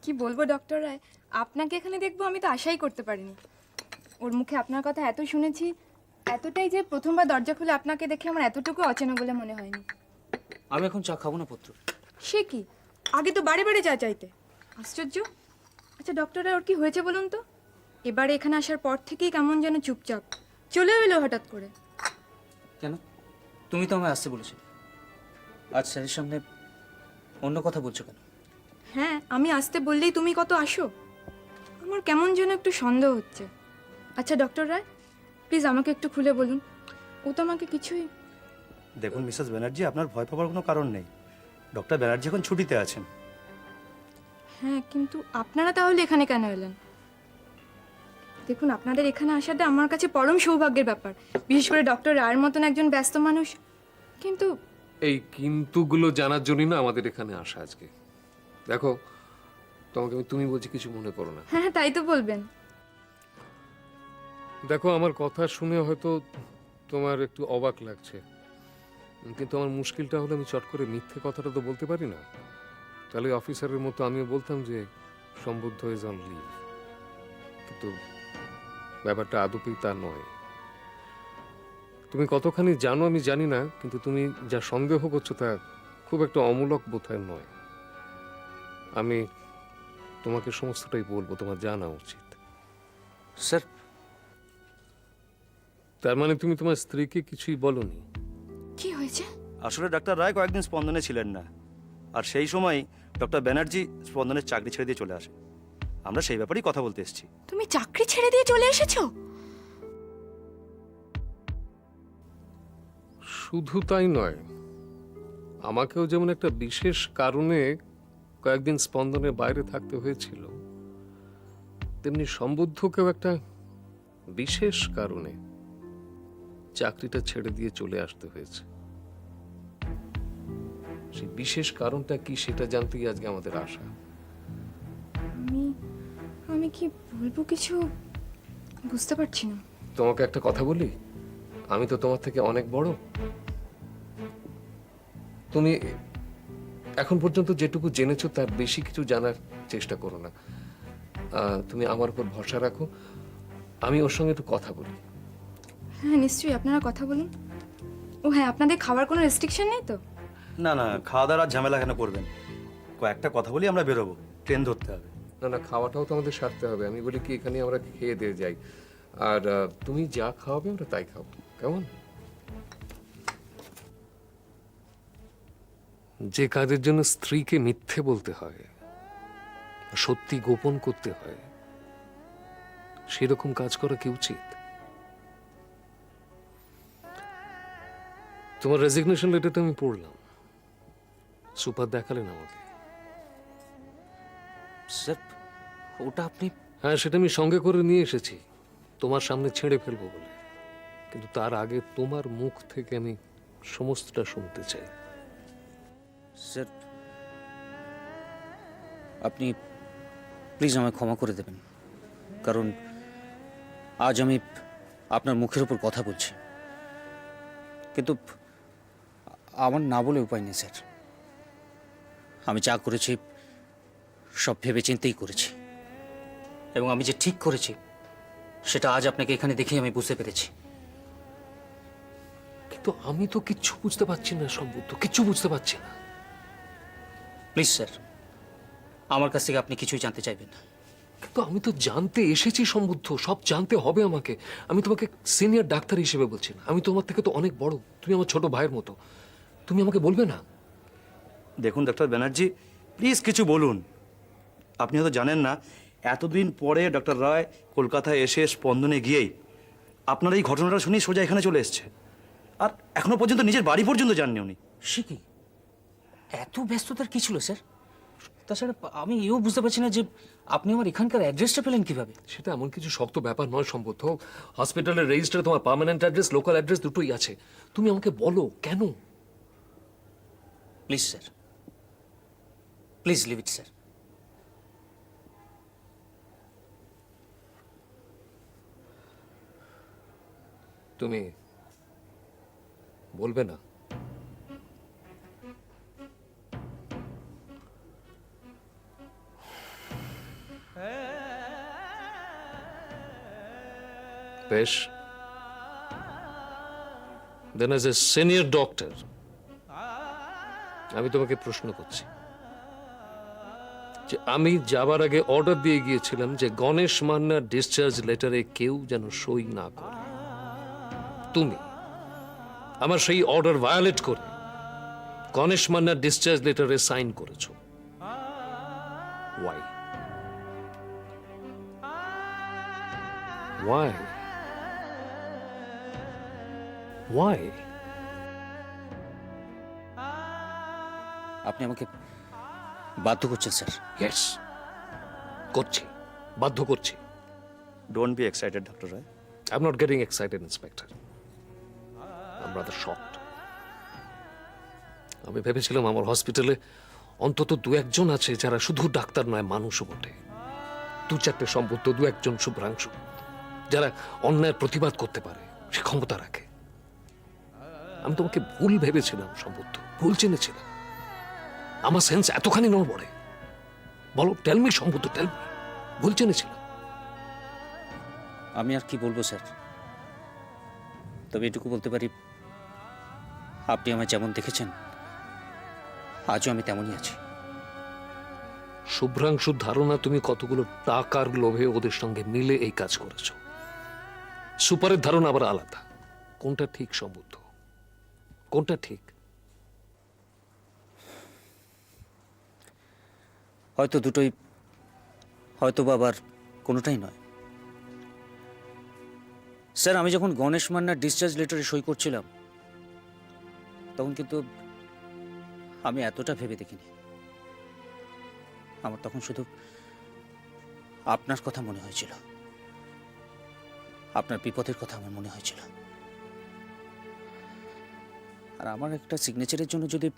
কি বলবো ডক্টর রায়, আপনাকে এখানে দেখবো আমি তো আশাই করতে পারিনি। ওর মুখে আপনার কথা এত শুনেছি, এতটাই যে প্রথমবার দরজা খুলে আপনাকে দেখে আমার এতটুকু অচেনা বলে মনে হয়নি। আমি এখন চা খাবো না পুত্র। সে কি, আগে তো বাড়ি বাড়ি চা চাইতে, আশ্চর্য। আচ্ছা ডক্টর রায়, ওর কি হয়েছে বলুন তো? এবারে এখানে আসার পর থেকেই কেমন যেন চুপচাপ, চলে এলো হঠাৎ করে। কেন? তুমি তো আমায় আসতে বলেছিলে, আজ স্যারের সামনে অন্য কথা বলছো কেন? হ্যাঁ, আমি আসতে বললেই তুমি কত আসো, আমার কেমন যেন একটু সন্দেহ হচ্ছে। আচ্ছা ডক্টর রায়, প্লিজ আমাকে একটু খুলে বলুন, ও তো আমাকে কিছুই। দেখুন মিসেস ব্যানার্জি, আপনার ভয় পাওয়ার কোনো কারণ নেই। ডক্টর ব্যানার্জি এখন ছুটিতে আছেন। হ্যাঁ, কিন্তু আপনারা তাহলে এখানে কেন এলেন? দেখুন, আপনাদের এখানে আসাটা আমার কাছে পরম সৌভাগ্যের ব্যাপার, বিশেষ করে ডক্টর রায়ের মতন একজন ব্যস্ত মানুষ। কিন্তু এই কিন্তুগুলো জানার জন্যই না আমাদের এখানে আসা আজকে। দেখো, তোমাকে আমি তুমি বলছি, কিছু মনে করো না। হ্যাঁ, তাই তো বলবেন। দেখো, আমার কথা শুনে হয়তো তোমার একটু অবাক লাগছে, কিন্তু আমার মুশকিলটা হলো আমি চট করে মিথ্যে কথাটা তো বলতে পারি না। তাহলে অফিসারের মতো আমিও বলতাম যে সম্বুদ্ধ ইজ অন লিভ, কিন্তু ব্যাপারটা আদপেই তা নয়। তুমি কতখানি জানো আমি জানি না, কিন্তু তুমি যা সন্দেহ করছো তা খুব একটা অমূলক বোধহয় নয়। আমি তোমাকে সমস্তটাই বলবো, তোমার জানা উচিত। স্যার, তার মানে তুমি তোমার স্ত্রীকে কিছুই বলনি? কি হয়েছে? আসলে ডাক্তার রায় কয়েকদিন স্পন্দনে ছিলেন না, আর সেই সময় ডক্টর ব্যানার্জি স্পন্দনের চাকরি ছেড়ে দিয়ে চলে আসে। আমরা সেই ব্যাপারেই কথা বলতে এসেছি। তুমি চাকরি ছেড়ে দিয়ে চলে এসেছো? শুধু তাই নয়, আমাকেও যেমন একটা বিশেষ কারণে কয়েকদিন স্পন্দনের বাইরে থাকতে হয়েছিল, তেমনি সম্বুদ্ধকেও একটা বিশেষ কারণে চাকরিটা ছেড়ে দিয়ে চলে আসতে হয়েছে। সেই বিশেষ কারণটা কি সেটা জানতেই আজকে আমাদের আশা। আমি আমি কি বলবো, কিছু বুঝতে পারছি না। তোমাকে একটা কথা বলি, আমি তো তোমার থেকে অনেক বড়। তুমি এখন পর্যন্ত যেটুকু জেনেছো তার বেশি কিছু জানার চেষ্টা করো না। তুমি আমার উপর ভরসা রাখো, আমি ওর সঙ্গে একটু কথা বলি। হ্যাঁ নিশ্চয়ই, আপনারা কথা বলুন। ও হ্যাঁ, আপনাদের খাওয়ার কোনো রেস্ট্রিকশন নেই তো? না না, খাওয়া দাওয়ার আর ঝামেলা কেন করবেন? কয়েকটা কথা বলি, আমরা বেরোবো, ট্রেন ধরতে হবে। না না, খাওয়াটাও তো আমাদের সারতে হবে। আমি বলি কি, এখানে আমরা খেয়ে দিয়ে যাই, আর তুমি যা খাওয়াবে আমরা তাই খাবো, কেমন? যে কাজের জন্য স্ত্রীকে মিথ্যে বলতে হয়, সত্যি গোপন করতে হয়, সেরকম কাজ করা কি উচিত? তোমার রেজিগনেশন লেটারটা আমি পড়লাম, সুপার দেখালেন আমাকে। স্যার, ওটা আপনি... হ্যাঁ, সেটা আমি সঙ্গে করে নিয়ে এসেছি তোমার সামনে ছেড়ে ফেলবো বলে, কিন্তু তার আগে তোমার মুখ থেকে আমি সমস্তটা শুনতে চাই। স্যার, আপনি প্লিজ আমায় ক্ষমা করে দেবেন, কারণ আজ আমি আপনার মুখের উপর কথা বলছি, কিন্তু আমার না বলে উপায় নেই স্যার। আমি যা করেছি সব ভেবে চিন্তেই করেছি, এবং আমি যে ঠিক করেছি সেটা আজ আপনাকে এখানে দেখেই আমি বুঝতে পেরেছি। কিন্তু আমি তো কিচ্ছু বুঝতে পারছি না সম্বুদ্ধ, কিচ্ছু বুঝতে পারছি না। প্লিজ স্যার, আমার কাছ থেকে আপনি কিছুই জানতে চাইবেন না। কিন্তু আমি তো জানতে এসেছি সম্বুদ্ধ, সব জানতে হবে আমাকে। আমি তোমাকে সিনিয়র ডাক্তার হিসেবে বলছি না, আমি তোমার থেকে তো অনেক বড়, তুমি আমার ছোট ভাইয়ের মতো, তুমি আমাকে বলবে না? দেখুন ডক্টর ব্যানার্জি, প্লিজ কিছু বলুন। আপনি হয়তো জানেন না, এতদিন পরে ডক্টর রায় কলকাতায় এসে স্পন্দনে গিয়েই আপনার এই ঘটনাটা শুনেই সোজা এখানে চলে এসছে, আর এখনো পর্যন্ত নিজের বাড়ি পর্যন্ত যাননি উনি। সে কি, এত ব্যস্ততার কি ছিল স্যার? তাছাড়া আমি এও বুঝতে পারছি না যে আপনি আমার এখানকার অ্যাড্রেসটা পেলেন কিভাবে। সেটা এমন কিছু শক্ত ব্যাপার নয় সম্বুদ্ধ। হসপিটালের রেজিস্টারে তোমার পার্মানেন্ট অ্যাড্রেস, লোকাল অ্যাড্রেস দুটোই আছে। তুমি আমাকে বলো কেন? Please sir, please leave it sir. তুমি বলবে না? বেশ, then as a senior doctor আমি তোমাকে প্রশ্ন করছি যে আমি যাবার আগে অর্ডার দিয়ে গিয়েছিলাম যে গণেশ মান্নার ডিসচার্জ লেটারে কেউ যেন সই না করে। তুমি আমার সেই অর্ডার ভায়োলেট করে গণেশ মান্নার ডিসচার্জ লেটারে সাইন করেছো। ওয়াই? ওয়াই? ওয়াই? আপনি আমাকে বাধ্য করছেন স্যার। ইয়েস, করছি, বাধ্য করছি। Don't be excited doctor Roy. I'm not getting excited, Inspector. I'm rather shocked. আমি ভেবেছিলাম আমার হসপিটালে অন্তত দু একজন আছে যারা শুধু ডাক্তার নয়, মানুষও বটে। দু চারটে সম্পর্ক, দু একজন শুভ্রাংশু যারা অন্যায়ের প্রতিবাদ করতে পারে, সে ক্ষমতা রাখে। আমি তোমাকে ভুল ভেবেছিলাম সম্পর্ক, ভুল চিনেছিলাম। আমার সেন্স এতখানি নড়বড়ে? বলো, টেল মি সম্পর্ক, টেল মি, ভুল চিনেছিলাম। আমি আর কি বলবো স্যার, তবে এটুকু বলতে পারি আপনি আমায় যেমন দেখেছেন আজও আমি তেমনই আছি। শুভ্রাংশুর ধারণা তুমি কতগুলো টাকার লোভে ওদের সঙ্গে মিলে এই কাজ করেছো। সুপারের ধারণা আবার আলাদা। কোনটা ঠিক সম্বুদ্ধ? কোনটা ঠিক? হয়তো দুটোই, হয়তো বা আবার কোনোটাই নয়। স্যার, আমি যখন গণেশ মান্নার ডিসচার্জ লেটারে সই করছিলাম তখন কিন্তু আমি এতটা ভেবে দেখিনি। আমার তখন শুধু আপনার কথা মনে হয়েছিল, আপনার বিপদের কথা আমার মনে হয়েছিল। আর আমার একটা সিগনেচারের জন্য যদি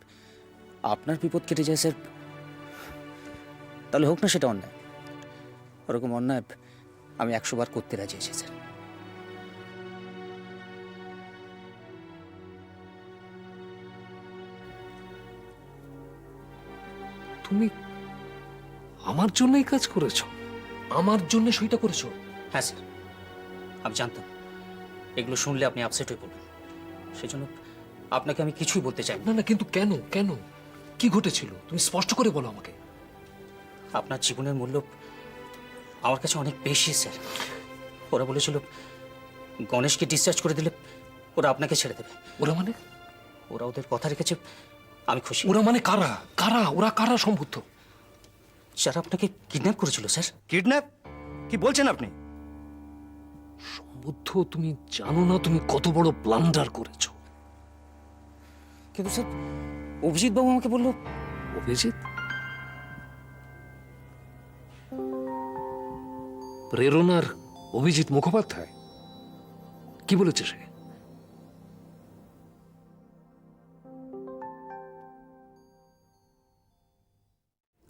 আপনার বিপদ কেটে যায় স্যার, তাহলে হোক না সেটা অন্যায়। ওরকম অন্যায় আমি 100 বার করতে রাজি আছি স্যার। তুমি আমার জন্য এই কাজ করেছো? আমার জন্য সইটা করেছো? হ্যাঁ স্যার, আমি জানতাম এগুলো শুনলে আপনি আপসেট হয়ে পড়বেন, সেজন্য আপনাকে আমি কিছুই বলতে চাই না। না না, কিন্তু কেন? কেন? কি ঘটেছিল? তুমি স্পষ্ট করে বলো আমাকে। আপনার জীবনের মূল্য আমার কাছে অনেক বেশি স্যার। ওরা বলেছিল গণেশকে ডিসচার্জ করে দিলে ওরা আপনাকে ছেড়ে দেবে। ওরা মানে? ওরা ওদের কথা রেখেছে, আমি খুশি। ওরা মানে কারা? কারা ওরা? কারা সম্বুদ্ধ? যারা আপনাকে কিডন্যাপ করেছিল স্যার। কিডন্যাপ? কি বলছেন আপনি? সম্বুদ্ধ, তুমি জানো না তুমি কত বড় ব্লান্ডার করেছো? কিন্তু স্যার, অভিজিৎ বাবু আমাকে বললো। অভিজিৎ? প্রেরণার অভিজিৎ মুখোপাধ্যায়? কি বলেছে সে?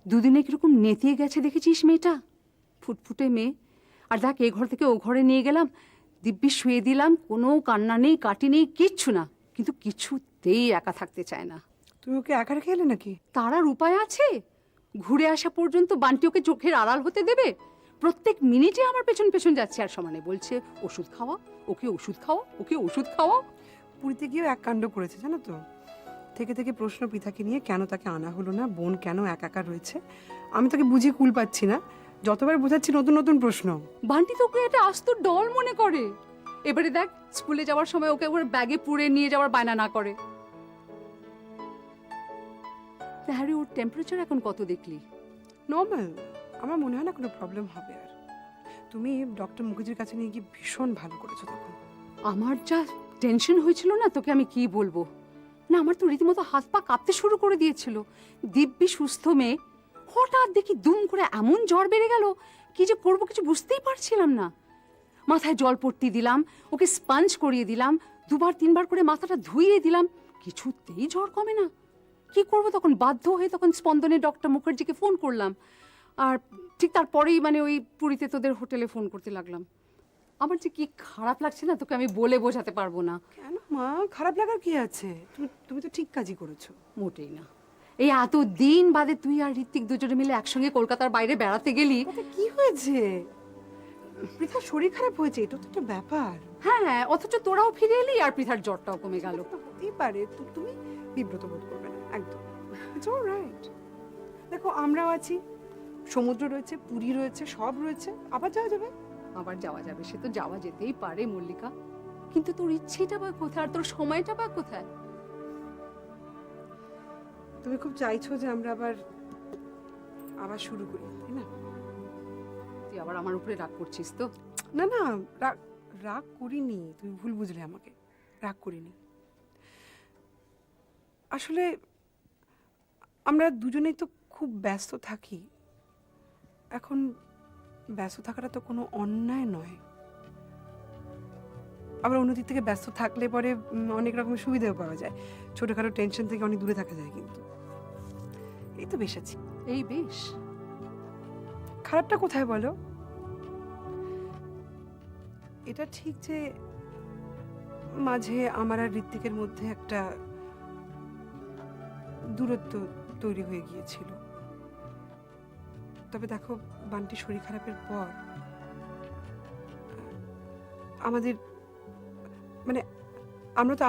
দুদিনে কিরকম নেতিয়ে গেছে দেখেছিস মেয়েটা? ফুটফুটে মেয়ে। আর দেখ, এ ঘর থেকে ও ঘরে নিয়ে গেলাম, দিব্যি শুয়ে দিলাম, কোনো কান্না নেই, কাটি নেই, কিচ্ছু না, কিন্তু কিছুতেই একা থাকতে চায় না। তুমি ওকে একা রেখে এলে নাকি? তার আর উপায় আছে? ঘুরে আসা পর্যন্ত বান্টি ওকে চোখের আড়াল হতে দেবে? প্রত্যেক মিনিটে আমার পেছন পেছন যাচ্ছে আর সমানে বলছে ওষুধ খাওয়া, ওকে ওষুধ খাওয়া, ওকে ওষুধ খাওয়া। পুরীতে গিয়েও এক কাণ্ড করেছে জানো তো। থেকে থেকে প্রশ্ন পৃথাকে নিয়ে, কেন তাকে আনা হলো না, বোন কেন একা একা রয়েছে। আমি তাকে বুঝিয়ে কুল পাচ্ছি না, যতবার বোঝাচ্ছি নতুন নতুন প্রশ্ন। বান্টি তো ওকে একটা আস্ত ডল মনে করে। এবারে দেখ, স্কুলে যাওয়ার সময় ওকে ওর ব্যাগে পুরে নিয়ে যাওয়ার বায়না না করে। হ্যারি, ওর টেম্পারেচার এখন কত দেখলি? নর্মাল। আমার মনে হয় না কোনো প্রবলেম হবে আর। তুমি ডক্টর মুখার্জির কাছে নিয়ে গিয়ে ভীষণ ভালো করেছো তখন। আমার যা টেনশন হয়েছিল না, তোকে আমি কি বলবো। না, আমার তো রীতিমতো হাত পা কাঁপতে শুরু করে দিয়েছিল। দিব্যি সুস্থ মেয়ে, হঠাৎ দেখি দুম করে এমন জ্বর বেড়ে গেল, কি যে করবো কিছু বুঝতেই পারছিলাম না। মাথায় জল পট্টি দিলাম, ওকে স্পঞ্জ করিয়ে দিলাম, 2বার 3বার করে মাথাটা ধুইয়ে দিলাম, কিছুতেই জ্বর কমে না। কি করব তখন? বাধ্য হয়ে তখন স্পন্দনে ডক্টর মুখার্জিকে ফোন করলাম। আর ঠিক তারপরেই মানে ওই পুরীতে তোদের হোটেলে ফোন করতে লাগলাম। আমার যে কি খারাপ লাগছে না, তোকে আমি বলে বোঝাতে পারবো না। কেন মা, খারাপ লাগার কি আছে? তুমি তো ঠিক কাজই করেছো। মোটেই না। এই এত দিন বাদে তুই আর ঋত্বিক দুজনে মিলে একসঙ্গে কলকাতার বাইরে বেড়াতে গেলি। তাতে কি হয়েছে? পৃথার শরীর খারাপ হয়েছে, এটা তো একটা ব্যাপার। হ্যাঁ, অথচ তোরাও ফিরে এলি আর পৃথার জ্বরটাও কমে গেল। হতেই পারে, তুমি বিব্রত বোধ করবে না একদম। It's alright. দেখো আমরাও আছি, সমুদ্র রয়েছে, পুরী রয়েছে, সব রয়েছে, আবার যাওয়া যাবে। আবার যাওয়া যাবে, সে তো যাওয়া যেতেই পারে মল্লিকা, কিন্তু তোর ইচ্ছেটা বা কোথায় আর তোর সময়টা বা কোথায়? তুমি খুব চাইছো যে আমরা আবার শুরু করি, তাই না? তুই আবার আমার উপরে রাগ করছিস তো? না না, রাগ করিনি, তুমি ভুল বুঝলে আমাকে। রাগ করিনি, আসলে আমরা দুজনেই তো খুব ব্যস্ত থাকি। এখন ব্যস্ত থাকাটা তো কোনো অন্যায় নয়। আবার অন্যদিক থেকে ব্যস্ত থাকলে পরে অনেক রকমের সুবিধাও পাওয়া যায়, ছোটখাটো টেনশন থেকে অনেক দূরে থাকা যায়। কিন্তু এই তো বেশ আছি। এই বেশ, খারাপটা কোথায় বলো? এটা ঠিক যে মাঝে আমার আর ঋত্বিকের মধ্যে একটা দূরত্ব তৈরি হয়ে গিয়েছিল। তবে দেখো, বান্টি শরীর খারাপের পর আমাদের মানে আমরা তো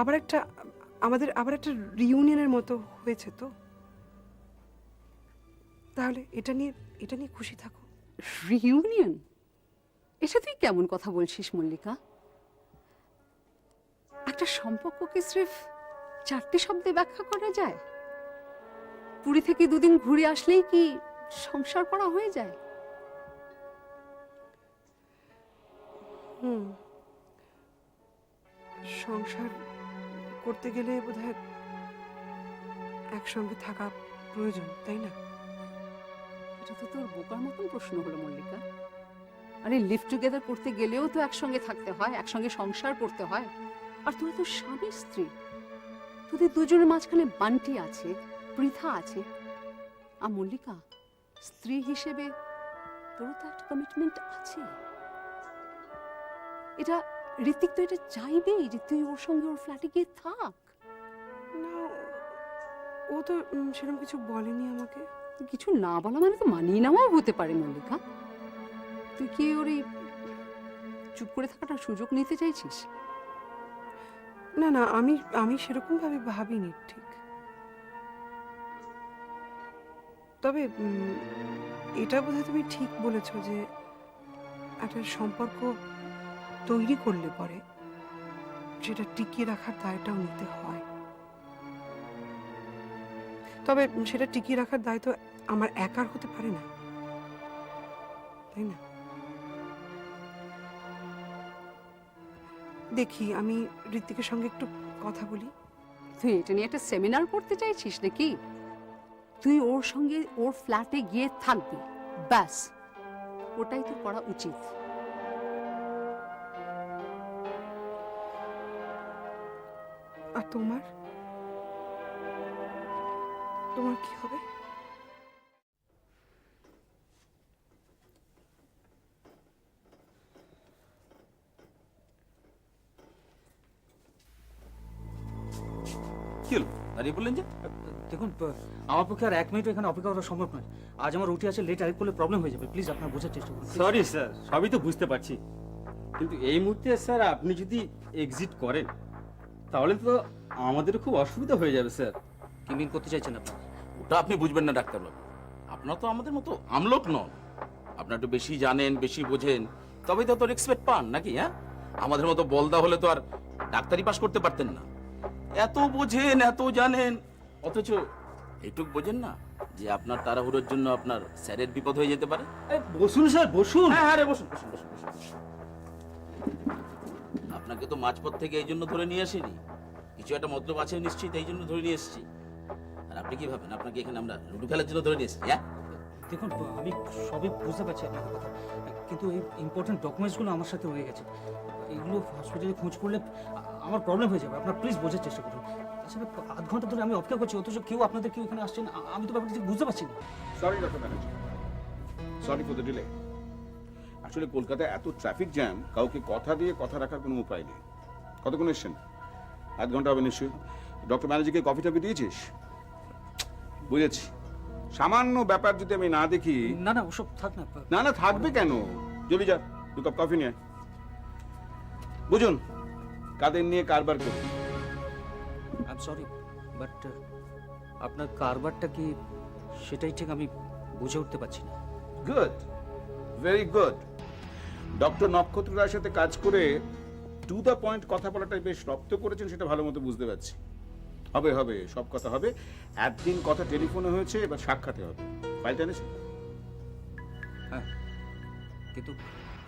আমাদের আবার একটা রিইউনিয়নের মতো হয়েছে। তো তাহলে এটা নিয়ে খুশি থাকো। রিইউনিয়ন? এটা তুই কেমন কথা বলছিস মল্লিকা? একটা সম্পর্ককে স্রেফ 4টে শব্দে ব্যাখ্যা করা যায়? পুরী থেকে দুদিন ঘুরে আসলেই কি সংসার করা হয়ে যায়? সংসার করতে গেলে বোধহয় একসঙ্গে থাকা প্রয়োজন, তাই না? এটা তো তোর বোকার মতন প্রশ্ন হলো মল্লিকা। আরে লিভ টুগেদার করতে গেলেও তো একসঙ্গে থাকতে হয়, একসঙ্গে সংসার করতে হয়। আর তোরা তো স্বামী স্ত্রী, তোদের দুজনের মাঝখানে বান্টি আছে, পৃথা আছে। আর মল্লিকা, স্ত্রী হিসেবে তোর তো একটা কমিটমেন্ট আছে। এটা ঋত্বিক তো এটা চাইবেই যে তুই ওর সঙ্গে ওর ফ্ল্যাটে গিয়ে থাক। না, ও তো সেরকম কিছু বলেনি আমাকে। কিছু না বলা মানে তো মানিয়ে নেওয়াও হতে পারে মল্লিকা। তুই কি ওর এই চুপ করে থাকাটা সুযোগ নিতে চাইছিস? না না, আমি সেরকম ভাবে ভাবিনি ঠিক। তবে এটা বোধহয় তুমি ঠিক বলেছো যে একটা সম্পর্ক তৈরি করলে পরে সেটা টিকিয়ে রাখার দায়টাও নিতে হয়। তবে সেটা টিকিয়ে রাখার দায় তো আমার একার হতে পারে না, তাই না? দেখি, আমি ঋত্বিকের সঙ্গে একটু কথা বলি। তুই এটা নিয়ে একটা সেমিনার করতে চাইছিস নাকি? তুই ওর সঙ্গে ওর ফ্ল্যাটে গিয়ে থাকবি, ব্যাস, ওটাই তো করা উচিত। আর তোমার কি হবে? কি হলো, দাঁড়িয়ে বললেন যে? দেখুন, আমার পক্ষে আর 1 মিনিট এখানে অপেক্ষা করা সম্ভব নয়। আজ আমার রুটি আছে, লেট আরেক করলে প্রবলেম হয়ে যাবে। প্লিজ আপনার বোঝার চেষ্টা করুন। সরি স্যার, সবই তো বুঝতে পারছি, কিন্তু এই মুহূর্তে স্যার আপনি যদি এক্সিট করেন তাহলে তো আমাদের খুব অসুবিধা হয়ে যাবে স্যার। কি মিন করতে চাইছেন আপনি? ওটা আপনি বুঝবেন না ডাক্তারবাবু, আপনার তো আমাদের মতো আমলোক নন। আপনার একটু বেশি জানেন, বেশি বোঝেন, তবেই তো রেসপেক্ট পান নাকি? হ্যাঁ, আমাদের মতো বলদা হলে তো আর ডাক্তারি পাস করতে পারতেন না। এত বোঝেন, এত জানেন, অথচ এইটুক বোঝেন না যে আপনার তাড়াহুড়োর জন্য আপনার স্যারের বিপদ হয়ে যেতে পারে। বসুন স্যার, বসুন। হ্যাঁ রে, বসুন বসুন বসুন বসুন বসুন। আপনাকে তো মাঝপথ থেকে এই জন্য ধরে নিয়ে আসিনি, কিছু একটা মতলব আছে নিশ্চিত, এই জন্য ধরে নিয়ে এসেছি। আর আপনি কি ভাবেন আপনাকে এখানে আমরা লুডু খেলার জন্য ধরে নিয়ে এসেছি? হ্যাঁ, দেখুন, আমি সবই বুঝতে পারছি আপনার কথা, কিন্তু এই ইম্পর্টেন্ট ডকুমেন্টসগুলো আমার সাথে রয়ে গেছে। এগুলো হসপিটালে খোঁজ করলে আমার প্রবলেম হয়ে যাবে। আপনার প্লিজ বোঝার চেষ্টা করুন। তাছাড়া 1/2 ঘন্টা ধরে আমি অপেক্ষা করছি, অথচ আপনাদের কেউ এখানে আসছেন। আমি তো ব্যাপারটা ঠিক বুঝতে পারছি না। Sorry doctor Banerjee, sorry for the delay. আসলে কলকাতায় এত ট্রাফিক জ্যাম, কাউকে কথা দিয়ে কথা রাখার কোনো উপায় নেই। কতক্ষণ এসছেন? 1/2 ঘন্টা হবে নিশ্চয়ই। ডক্টর ব্যানার্জিকে কফি টফি দিয়েছিস? বুঝেছি, সামান্য ব্যাপার যদি আমি না দেখি। না না, ওসব থাক না। না না, থাকবে কেন? জলদি যা। দু কাপ কফি নিয়ে আয়। বুঝুন কাদের নিয়ে কারবার করুন। আই এম সরি বাট আপনার কারবারটা কি সেটাই ঠিক আমি বুঝে উঠতে পারছি না। Good, very good. ডক্টর নক্ষত্র রায়ের সাথে কাজ করে টু দ্য পয়েন্ট কথা বলাটা বেশ রপ্ত করেছেন, সেটা ভালো মতো বুঝতে পারছি। হবে হবে, সব কথা হবে। একদিন কথা টেলিফোনে হয়েছে, এবার সাক্ষাতে হবে। ফাইলটা এনেছে? হ্যাঁ, কিন্তু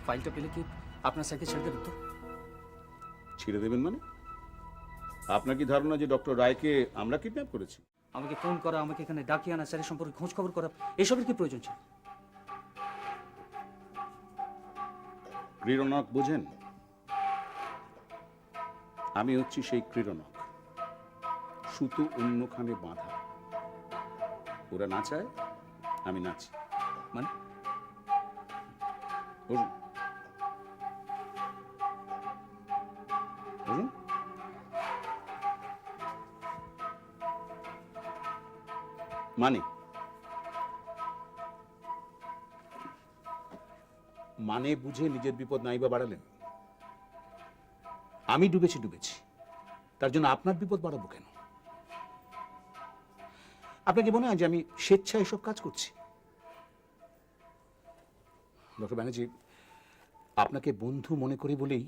ফাইলটা পেলে কি আপনার স্যারকে ছেড়ে দেবেন তো? ছেড়ে দেবেন মানে? আপনার কি ধারণা যে ডক্টর রায়কে আমরা কিডন্যাপ করেছি? আমাকে ফোন করা, আমাকে এখানে ডাকিয়ে আনা, স্যারের সম্পর্কে খোঁজ খবর করা, এসবের কি প্রয়োজন ছিল? ক্রীড়নক বোঝেন? আমি হচ্ছি সেই ক্রীড়নক, সুতো অন্যখানে বাঁধা। ওরা নাচায়, আমি নাচি। মানে বলুন বলুন। মানে মানে বুঝে নিজের বিপদ নাইবা বাড়ালেন। আমি ডুবেছি তার জন্য আপনার বিপদ বাড়াবো কেন? আপনাকে মনে হয় যে আমি স্বেচ্ছায় এসব কাজ করছি? ডক্টর ব্যানার্জি, আপনাকে বন্ধু মনে করি বলেই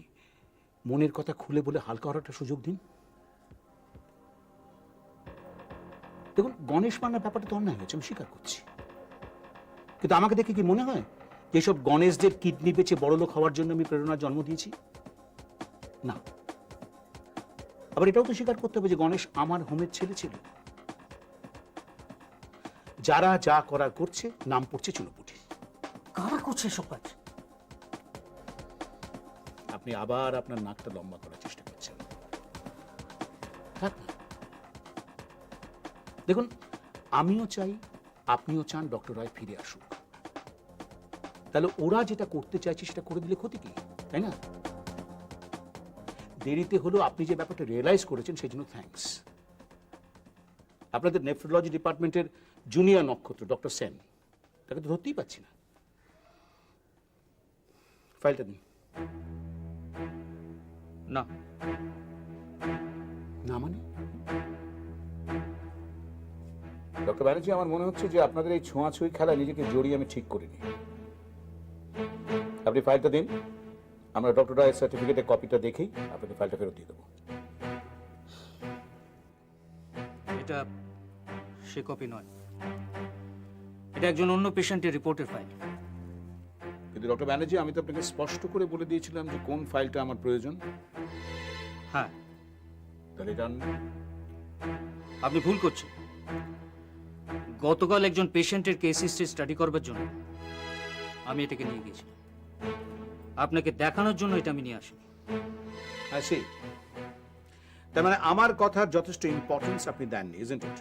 মনের কথা খুলে বলে হালকা হওয়ার একটা সুযোগ দিন। দেখুন, গণেশ মান্নার ব্যাপারটা তো অন্যায় হয়েছে, আমি স্বীকার করছি। কিন্তু আমাকে দেখে কি মনে হয় যে সব গণেশদের কিডনি বেচে বড়লোক হওয়ার জন্য আমি প্রেরণার জন্ম দিয়েছি? না। আবার এটাও তো স্বীকার করতে হবে যে গণেশ আমার হোমের ছেলে ছিল। যারা যা করার করছে, নাম পড়ছে চুনোপুটি। কারা করছে এসব কাজ? আপনি আবার আপনার নাকটা লম্বা করার চেষ্টা করছেন। থাক না। দেখুন, আমিও চাই, আপনিও চান ডক্টর রায় ফিরে আসুক। তাহলে ওরা যেটা করতে চাইছে সেটা করে দিলে ক্ষতি কি, তাই না? দেরিতে হলো, আপনি যে ব্যাপারটা রিয়েলাইজ করেছেন সেই জন্য থ্যাঙ্কস। আপনাদের নেফ্রোলজি ডিপার্টমেন্টের জুনিয়র নক্ষত্র ডক্টর সেন, তাকে তো ধরতেই পাচ্ছি না। ফাইলটা দিন। না। না মানে? ডক্টর ব্যানার্জি, আমার মনে হচ্ছে যে আপনাদের এই ছোঁয়াছুঁই খেলা নিজেকে জড়িয়ে আমি ঠিক করিনি। আপনি ফাইলটা দিন, আমরা ডক্টর রায়ের সার্টিফিকেটের কপিটা দেখেই আপনাকে ফাইলটা ফেরত দিয়ে দেবো। এটা সে কপি নয়, এটা একজন অন্য পেশেন্টের রিপোর্টের ফাইল। কিন্তু ডক্টর ব্যানার্জি, আমি তো আপনাকে স্পষ্ট করে বলে দিয়েছিলাম যে কোন ফাইলটা আমার প্রয়োজন। হ্যাঁ, তাহলে এটা আপনি ভুল করছেন। গতকাল একজন পেশেন্টের কেস হিস্ট্রি স্টাডি করবার জন্য আমি এটাকে নিয়ে গিয়েছিলাম। আপনাকে দেখানোর জন্য এটা আমি নিয়ে আসি। আসি। তার মানে আমার কথার যথেষ্ট ইম্পর্টেন্স আপনি দেননি, ইজন্ট ইট?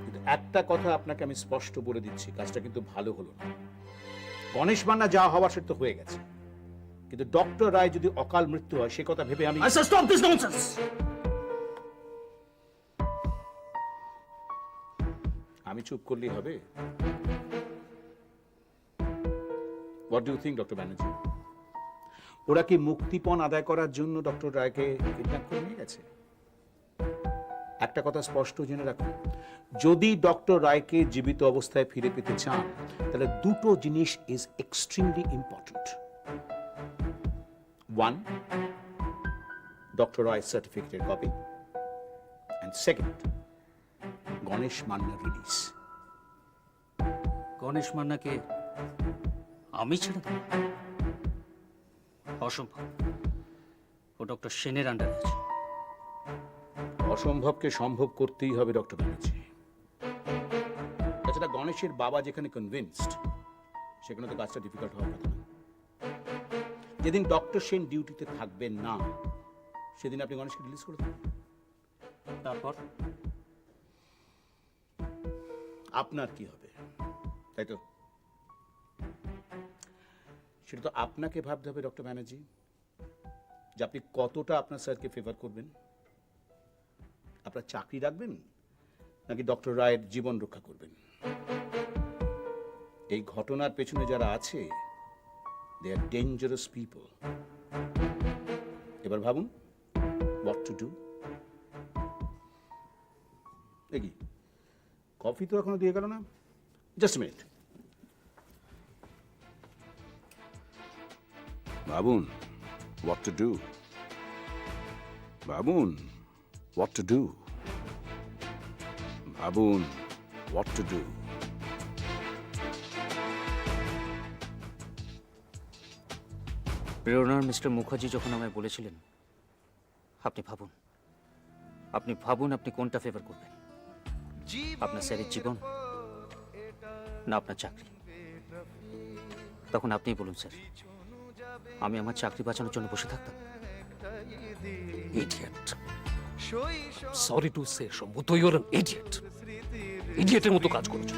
কিন্তু একটা কথা আপনাকে আমি স্পষ্ট বলে দিচ্ছি, কাজটা কিন্তু ভালো হলো না। গণেশ মান্না যা হওয়ার সেটা তো হয়ে গেছে, কিন্তু ডক্টর রায় যদি অকাল মৃত্যু হয় সে কথা ভেবে আমি স্টপ দিস ননসেন্স। আমি চুপ করলেই হবে? What do you think doctor Banerjee? ওরা কি মুক্তিপণ আদায় করার জন্য ডক্টর রায়কে কিডন্যাপ করে নিয়ে গেছে? একটা কথা স্পষ্ট জেনে রাখুন, যদি ডক্টর রায়কে জীবিত অবস্থায় ফিরে পেতে চান তাহলে দুটো জিনিস is extremely important. One, doctor Roy সার্টিফিকেটের কপি, অ্যান্ড সেকেন্ড, গণেশ মান্নার রিলিজ। গণেশ মান্নাকে আমি ছেড়ে দেব? অসম্ভব। ও ডক্টর সেনের আন্ডারে আছে। অসম্ভবকে সম্ভব করতেই হবে ডক্টর ব্যানার্জি। তাছাড়া গণেশের বাবা যেখানে কনভিন্সড, সেখানে তো কাজটা ডিফিকাল্ট হওয়ার কথা না। যেদিন ডক্টর সেন ডিউটিতে থাকবেন না সেদিন আপনি গণেশকে রিলিজ করে দেবেন। তারপর আপনার কি হবে, তাই তো? সেটা তো আপনাকে ভাবতে হবে ডক্টর ব্যানার্জি, যে আপনি কতটা আপনার স্যারকে ফেভার করবেন। আপনার চাকরি রাখবেন নাকি ডক্টর রায়ের জীবন রক্ষা করবেন? এই ঘটনার পেছনে যারা আছে দে আর ডেঞ্জারাস পিপল। এবার ভাবুন হোয়াট টু ডু। দেখি কফি তো এখনো দিয়ে গেল না, জাস্ট মিনিট। ভাবুন হোয়াট টু ডু, ভাবুন হোয়াট টু ডু, ভাবুন হোয়াট টু ডু। প্রেরণার মিস্টার মুখার্জি যখন আমায় বলেছিলেন, আপনি ভাবুন, আপনি ভাবুন আপনি কোনটা ফেভার করবেন, আপনার স্যারের জীবন না আপনার চাকরি। তখন আপনিই বলুন স্যার, আমি আমার চাকরি বাঁচানোর জন্য বসে থাকতাম? ইডিয়েট, সরি টু সে, সম্ভবত ইউর অ্যান ইডিয়েট। ইডিয়েটের মতো কাজ করেছো।